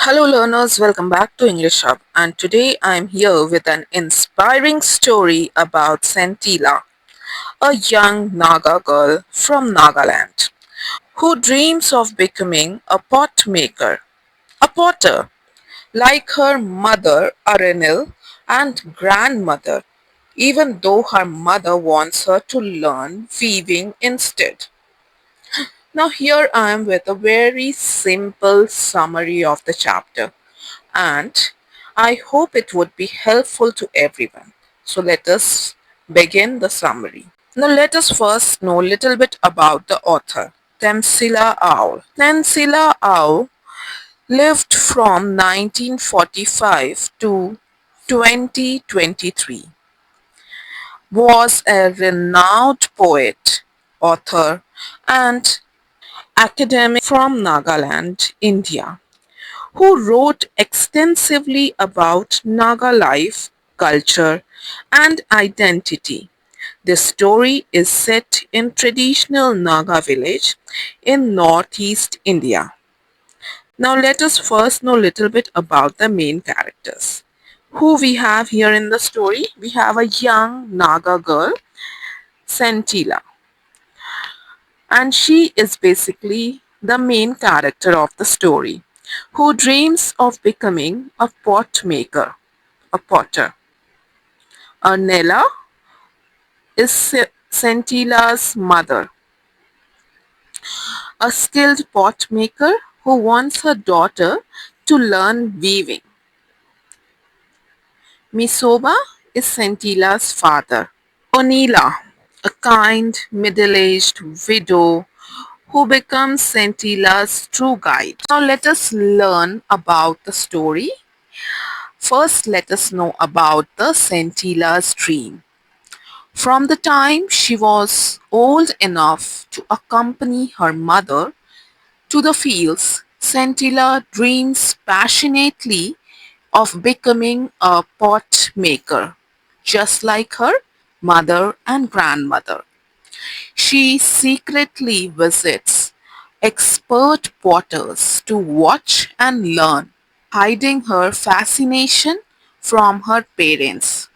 Hello, learners, welcome back to English Hub. And today I am here with an inspiring story about Sentila, a young Naga girl from Nagaland who dreams of becoming a pot maker, a potter, like her mother Arenil and grandmother, even though her mother wants her to learn weaving instead. Now, here I am with a very simple summary of the chapter, and I hope it would be helpful to everyone. So, let us begin the summary. Now, let us first know a little bit about the author, Temsila Au. Temsila Au lived from 1945 to 2023, was a renowned poet, author, and academic from Nagaland, India, who wrote extensively about Naga life, culture, and identity. The story is set in traditional Naga village in northeast India. Now let us first know a little bit about the main characters. Who we have here in the story? We have a young Naga girl, Sentila, and she is basically the main character of the story, who dreams of becoming a pot maker, a potter. Nella is Sentila's mother, a skilled pot maker who wants her daughter to learn weaving. Misoba is Sentila's father. Onila, a kind, middle-aged widow who becomes Sentila's true guide. Now let us learn about the story. First, let us know about the Sentila's dream. From the time she was old enough to accompany her mother to the fields, Sentila dreams passionately of becoming a pot maker, just like her mother and grandmother. She secretly visits expert potters to watch and learn, hiding her fascination from her parents.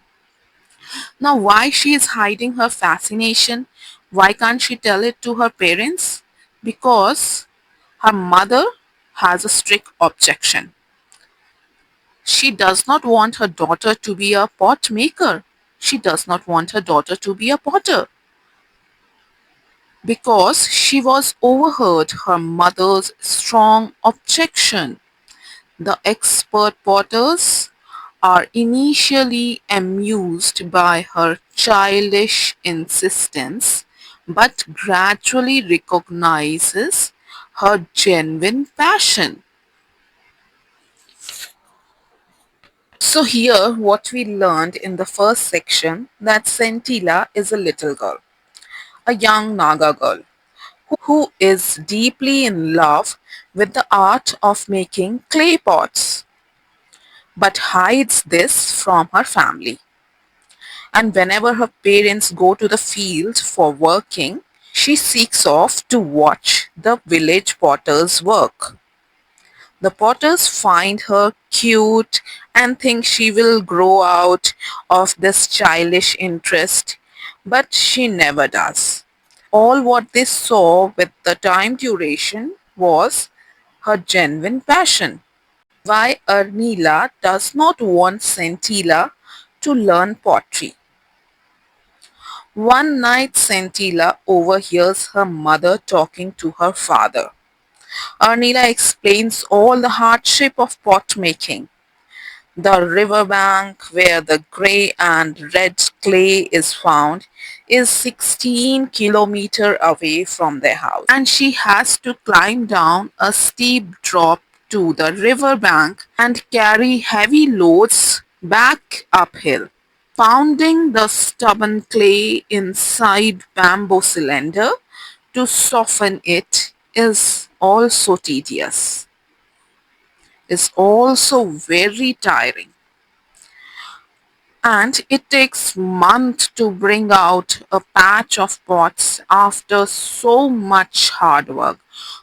Now, why she is hiding her fascination? Why can't she tell it to her parents? Because her mother has a strict objection. She does not want her daughter to be a pot maker. She does not want her daughter to be a potter because she was overheard her mother's strong objection. The expert potters are initially amused by her childish insistence but gradually recognizes her genuine passion. So here what we learned in the first section that Sentila is a little girl, a young Naga girl who is deeply in love with the art of making clay pots but hides this from her family. And whenever her parents go to the field for working, she seeks off to watch the village potters work. The potters find her cute and think she will grow out of this childish interest, but she never does. All what they saw with the time duration was her genuine passion. Why Ernila does not want Sentila to learn pottery. One night Sentila overhears her mother talking to her father. Ernila explains all the hardship of pot making. The riverbank where the grey and red clay is found is 16 kilometers away from their house, and she has to climb down a steep drop to the riverbank and carry heavy loads back uphill. Pounding the stubborn clay inside bamboo cylinder to soften it is also tedious, is also very tiring. And it takes months to bring out a patch of pots after so much hard work,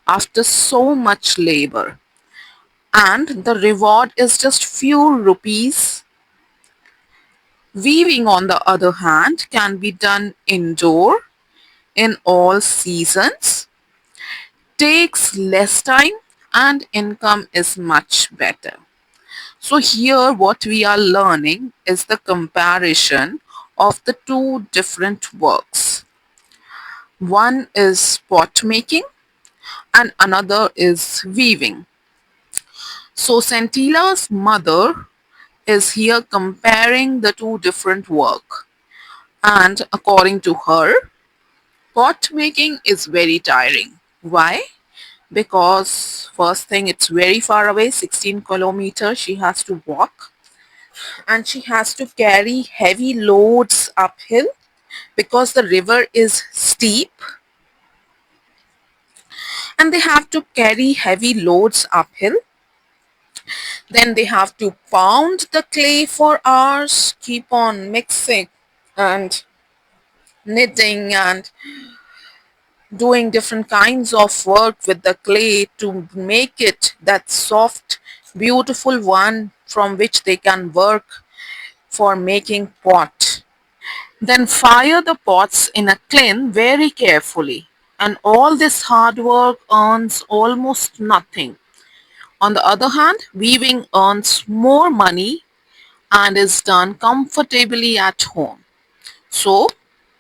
after so much labor. and the reward is just few rupees. Weaving, on the other hand, can be done indoor in all seasons, takes less time, and income is much better. So, here what we are learning is the comparison of the two different works. One is pot making and another is weaving. So, Sentila's mother is here comparing the two different work, and according to her, pot making is very tiring. Why? Because first thing, it's very far away, 16 kilometers she has to walk, and she has to carry heavy loads uphill because the river is steep, and they have to carry heavy loads uphill. Then they have to pound the clay for hours, keep on mixing and knitting and doing different kinds of work with the clay to make it that soft, beautiful one from which they can work for making pot. Then fire the pots in a kiln very carefully. And all this hard work earns almost nothing. On the other hand, weaving earns more money and is done comfortably at home. So,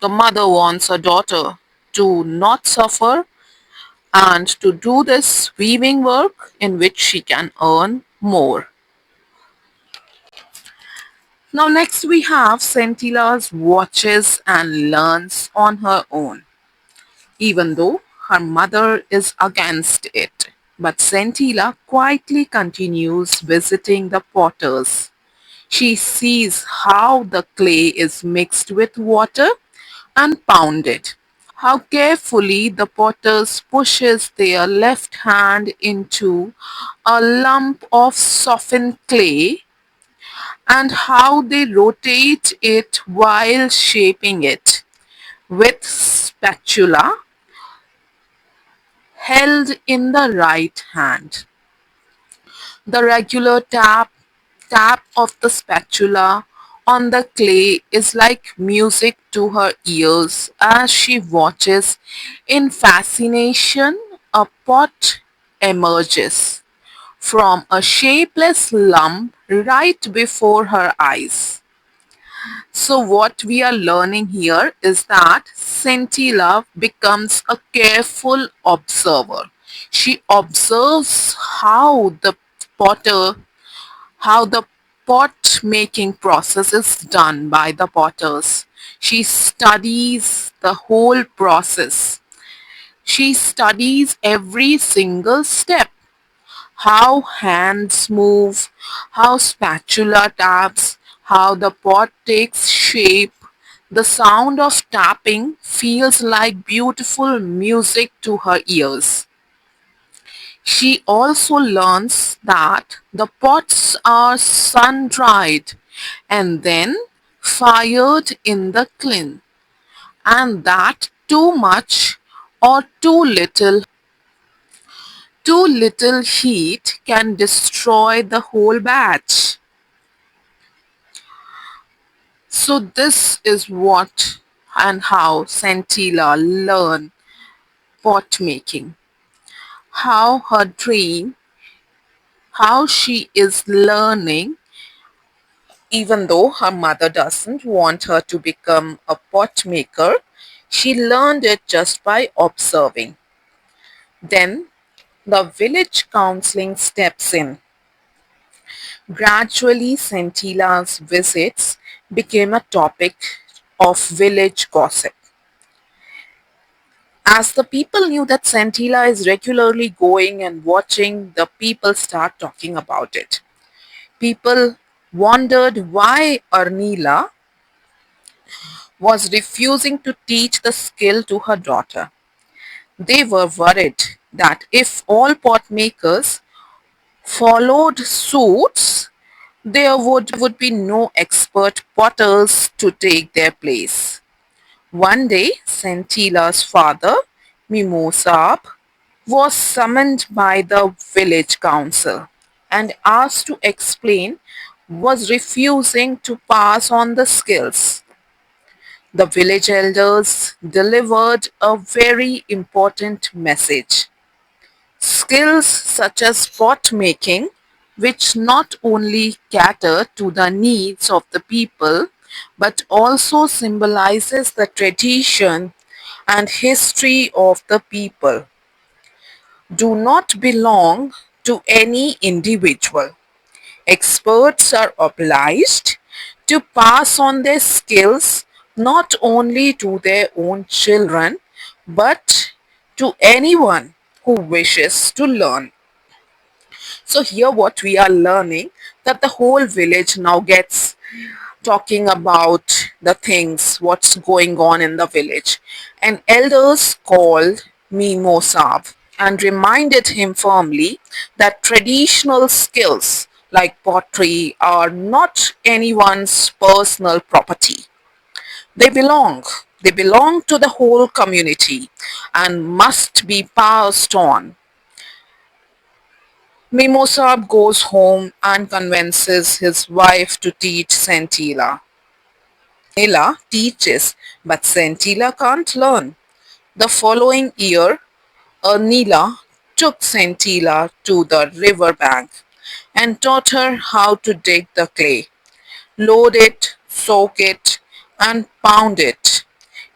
the mother wants her daughter to not suffer and to do this weaving work in which she can earn more. Now, next we have Sentila's watches and learns on her own, even though her mother is against it. But Sentila quietly continues visiting the potters. She sees how the clay is mixed with water and pounded. How carefully the potters pushes their left hand into a lump of softened clay and how they rotate it while shaping it with spatula held in the right hand. The regular tap of the spatula on the clay is like music to her ears as she watches in fascination a pot emerges from a shapeless lump right before her eyes. So, what we are learning here is that Scintilla becomes a careful observer. She observes potter, how the pot making process is done by the potters. She studies the whole process. She studies every single step, how hands move, how spatula taps, how the pot takes shape. The sound of tapping feels like beautiful music to her ears. She also learns that the pots are sun dried and then fired in the kiln, and that too little heat can destroy the whole batch. So this is what and how Santilla learned pot making. How her dream, how she is learning, even though her mother doesn't want her to become a pot maker, she learned it just by observing. Then the village counseling steps in. Gradually, Sentilla's visits became a topic of village gossip. As the people knew that Santilla is regularly going and watching, the people start talking about it. People wondered why Arnila was refusing to teach the skill to her daughter. They were worried that if all pot makers followed suits, there would be no expert potters to take their place. One day, Sentila's father, Mimosab, was summoned by the village council, and asked to explain, was refusing to pass on the skills. The village elders delivered a very important message. Skills such as pot making, which not only cater to the needs of the people but also symbolizes the tradition and history of the people, do not belong to any individual. Experts are obliged to pass on their skills not only to their own children but to anyone who wishes to learn. So here what we are learning, that the whole village now gets talking about the things what's going on in the village, and elders called Mimosab and reminded him firmly that traditional skills like pottery are not anyone's personal property. They belong. They belong to the whole community and must be passed on. Mimosab goes home and convinces his wife to teach Santila. Nila teaches, but Santila can't learn. The following year, Nila took Santila to the river bank and taught her how to dig the clay, load it, soak it, and pound it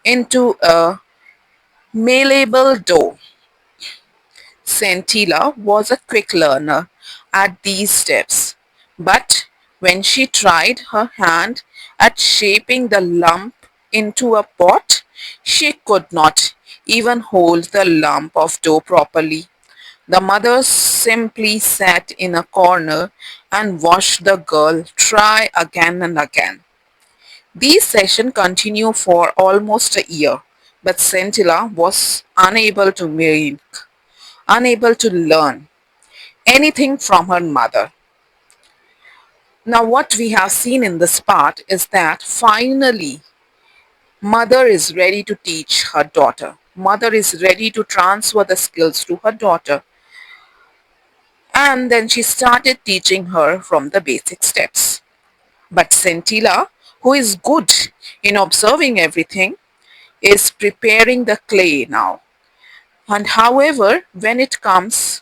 into a malleable dough. Santilla was a quick learner at these steps, but when she tried her hand at shaping the lump into a pot, she could not even hold the lump of dough properly. The mother simply sat in a corner and watched the girl try again and again. These sessions continued for almost a year, but Santilla was unable to learn anything from her mother. Now, what we have seen in this part is that finally, mother is ready to teach her daughter. Mother is ready to transfer the skills to her daughter. And then she started teaching her from the basic steps. But Sentila, who is good in observing everything, is preparing the clay now. And however, when it comes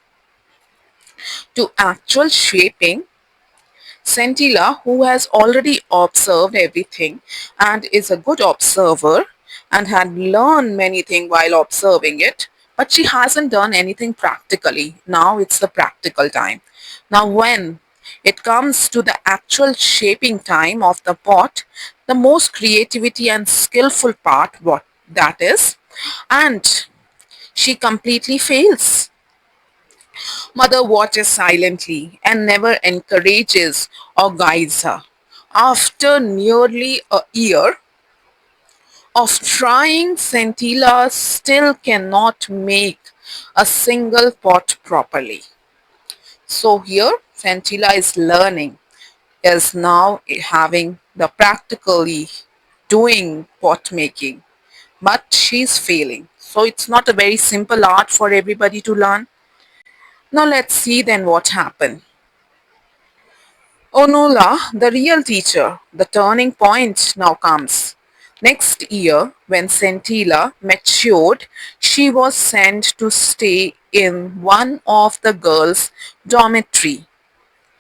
to actual shaping, Santilla, who has already observed everything and is a good observer and had learned many things while observing it, but she hasn't done anything practically. Now it's the practical time. Now, when it comes to the actual shaping time of the pot, the most creativity and skillful part, what that is, and she completely fails. Mother watches silently and never encourages or guides her. After nearly a year of trying, Santilla still cannot make a single pot properly. So here, Santilla is learning, is now having the practically doing pot making, but she's failing. So it's not a very simple art for everybody to learn. Now let's see then what happened. Onula, the real teacher, the turning point now comes. Next year, when Sentila matured, she was sent to stay in one of the girls' dormitory,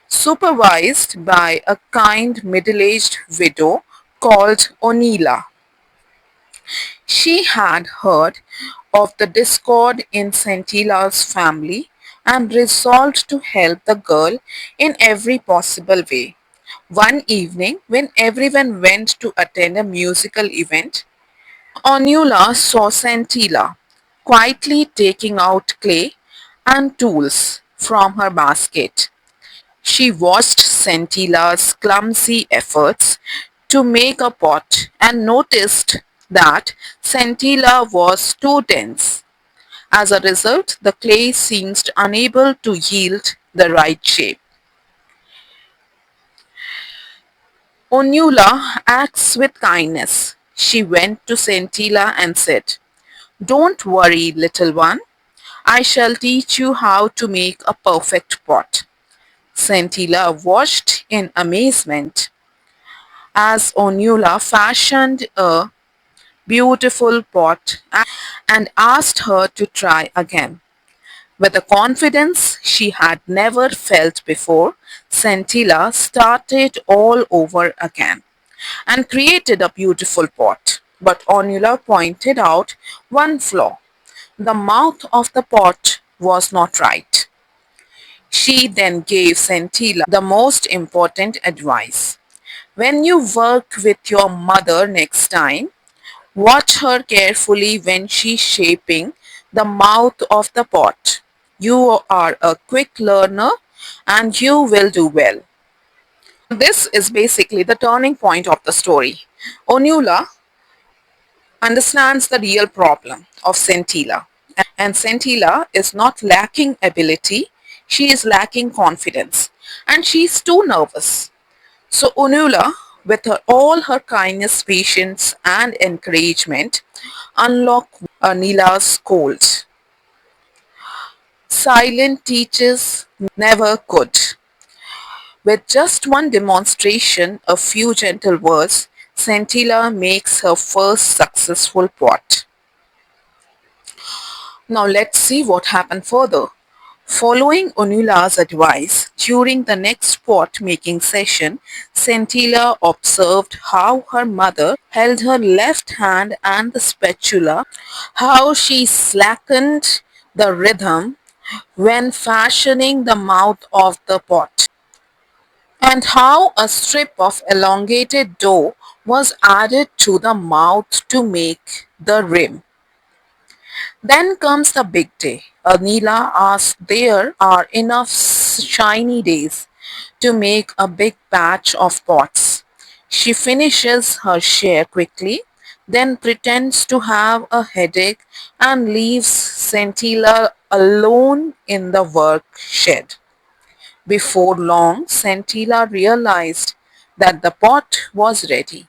supervised by a kind middle-aged widow called Onila. She had heard of the discord in Sentila's family and resolved to help the girl in every possible way. One evening, when everyone went to attend a musical event, Onula saw Santilla quietly taking out clay and tools from her basket. She watched Santilla's clumsy efforts to make a pot and noticed that Santilla was too dense. As a result, the clay seemed unable to yield the right shape. Onula acts with kindness. She went to Santilla and said, "Don't worry, little one. I shall teach you how to make a perfect pot." Scintilla watched in amazement as Onula fashioned a beautiful pot and asked her to try again. With a confidence she had never felt before, Scintilla started all over again and created a beautiful pot. But Onula pointed out one flaw. The mouth of the pot was not right. She then gave Scintilla the most important advice. When you work with your mother next time, watch her carefully when she's shaping the mouth of the pot. You are a quick learner and you will do well. This is basically the turning point of the story. Onula understands the real problem of Scintilla. And Scintilla is not lacking ability, she is lacking confidence. And she's too nervous. So Onula, with all her kindness, patience, and encouragement, unlocked Nila's cold. Silent teachers never could. With just one demonstration, a few gentle words, Scintilla makes her first successful pot. Now let's see what happened further. Following Onula's advice, during the next pot making session, Scintilla observed how her mother held her left hand and the spatula, how she slackened the rhythm when fashioning the mouth of the pot, and how a strip of elongated dough was added to the mouth to make the rim. Then comes the big day. Anila asks there are enough shiny days to make a big batch of pots. She finishes her share quickly, then pretends to have a headache and leaves Scintilla alone in the work shed. Before long, Scintilla realized that the pot was ready.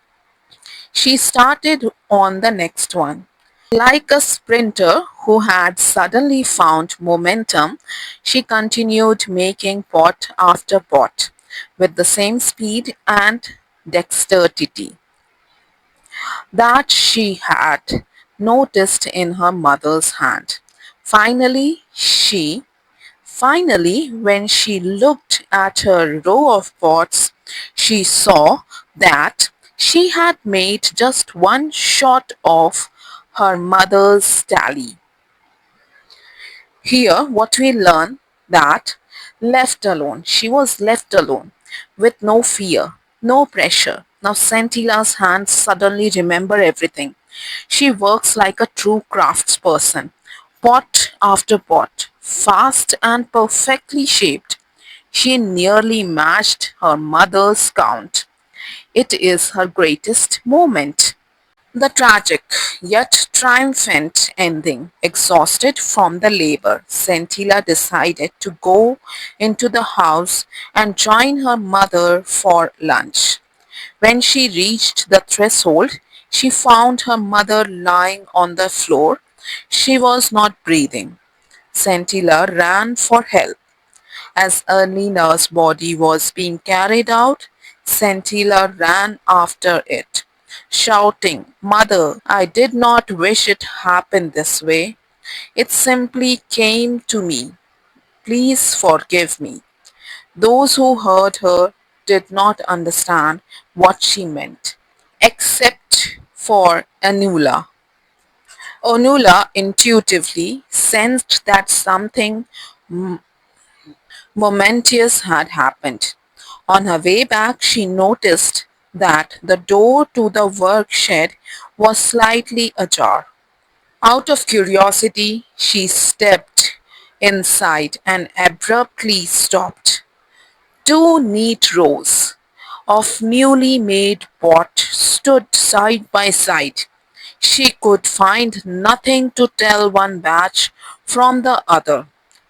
She started on the next one. Like a sprinter who had suddenly found momentum, she continued making pot after pot with the same speed and dexterity that she had noticed in her mother's hand. Finally, she Finally, when she looked at her row of pots, she saw that she had made just one shot of her mother's tally. Here, what we learn that she was left alone with no fear, no pressure. Now, Scintilla's hands suddenly remember everything. She works like a true craftsperson, pot after pot, fast and perfectly shaped. She nearly matched her mother's count. It is her greatest moment. The tragic yet triumphant ending. Exhausted from the labor, Scintilla decided to go into the house and join her mother for lunch. When she reached the threshold, she found her mother lying on the floor. She was not breathing. Scintilla ran for help. As Erlina's body was being carried out, Scintilla ran after it, shouting, "Mother, I did not wish it happened this way. It simply came to me. Please forgive me." Those who heard her did not understand what she meant, except for Anula. Onula intuitively sensed that something momentous had happened. On her way back, she noticed that the door to the work shed was slightly ajar. Out of curiosity, she stepped inside and abruptly stopped. Two neat rows of newly made pots stood side by side. She could find nothing to tell one batch from the other.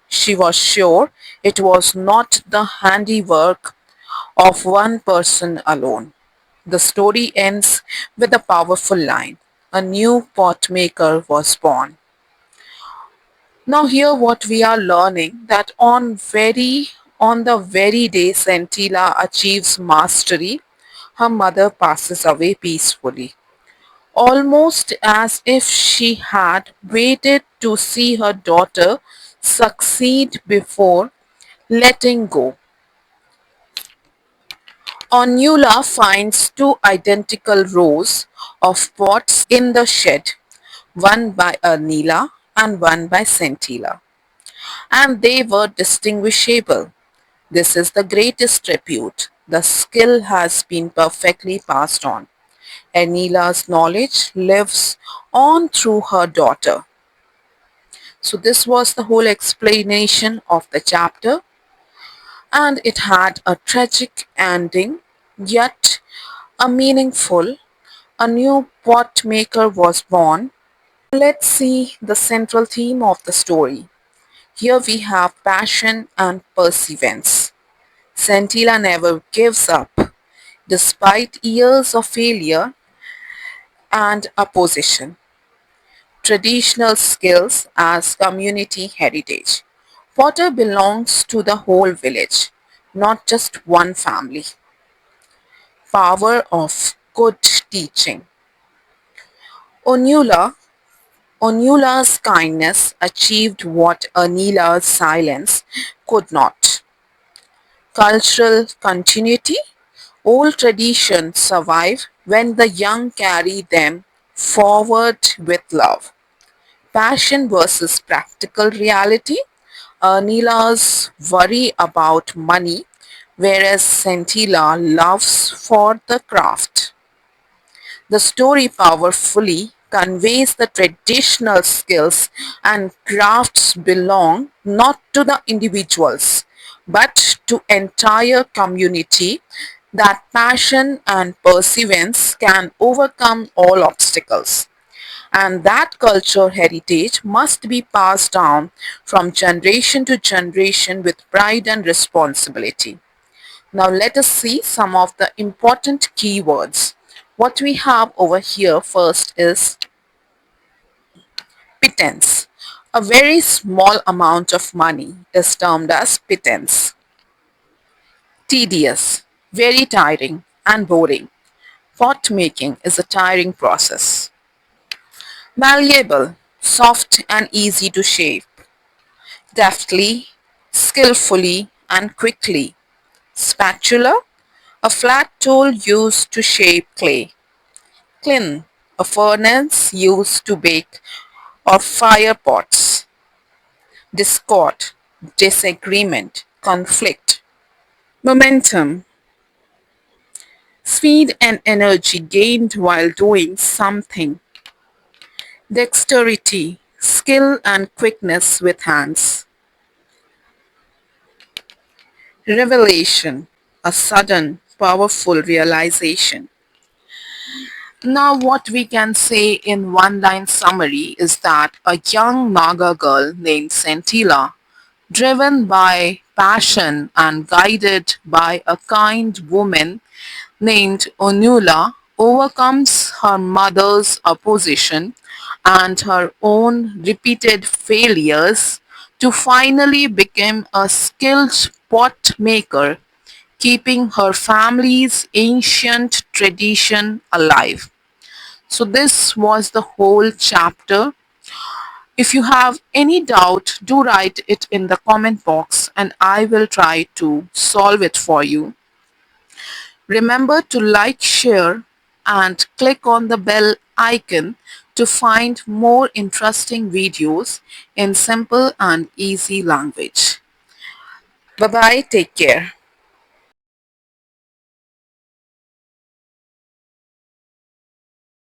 She was sure it was not the handiwork of one person alone. The story ends with a powerful line. A new pot maker was born. Now here what we are learning that on very On the very day Centilla achieves mastery, her mother passes away peacefully, almost as if she had waited to see her daughter succeed before letting go. Onula finds two identical rows of pots in the shed, one by Ernila and one by Centilla, and they were distinguishable. This is the greatest tribute. The skill has been perfectly passed on. Enila's knowledge lives on through her daughter. So, this was the whole explanation of the chapter, and it had a tragic ending, yet a meaningful. A new pot maker was born. Let's see the central theme of the story. Here we have passion and perseverance. Santilla never gives up, despite years of failure and opposition. Traditional skills as community heritage. Potter belongs to the whole village, not just one family. Power of good teaching. Onula Onula's kindness achieved what Anila's silence could not. Cultural continuity. Old traditions survive when the young carry them forward with love. Passion versus practical reality. Anila's worry about money, whereas Centilla loves for the craft. The story powerfully conveys the traditional skills and crafts belong not to the individuals but to entire community, that passion and perseverance can overcome all obstacles, and that culture heritage must be passed down from generation to generation with pride and responsibility. Now let us see some of the important keywords. What we have over here first is pittance. A very small amount of money is termed as pittance. Tedious, very tiring and boring. Pot making is a tiring process. Malleable, soft and easy to shape. Deftly, skillfully and quickly. Spatula, a flat tool used to shape clay. Kiln, a furnace used to bake or fire pots. Discord, disagreement, conflict. Momentum, speed and energy gained while doing something. Dexterity, skill and quickness with hands. Revelation, a sudden, powerful realization. Now, what we can say in one line summary is that a young Naga girl named Sentila, driven by passion and guided by a kind woman named Onula, overcomes her mother's opposition and her own repeated failures to finally become a skilled pot maker, keeping her family's ancient tradition alive. So, this was the whole chapter. If you have any doubt, do write it in the comment box and I will try to solve it for you. Remember to like, share, and click on the bell icon to find more interesting videos in simple and easy language. Bye bye, take care.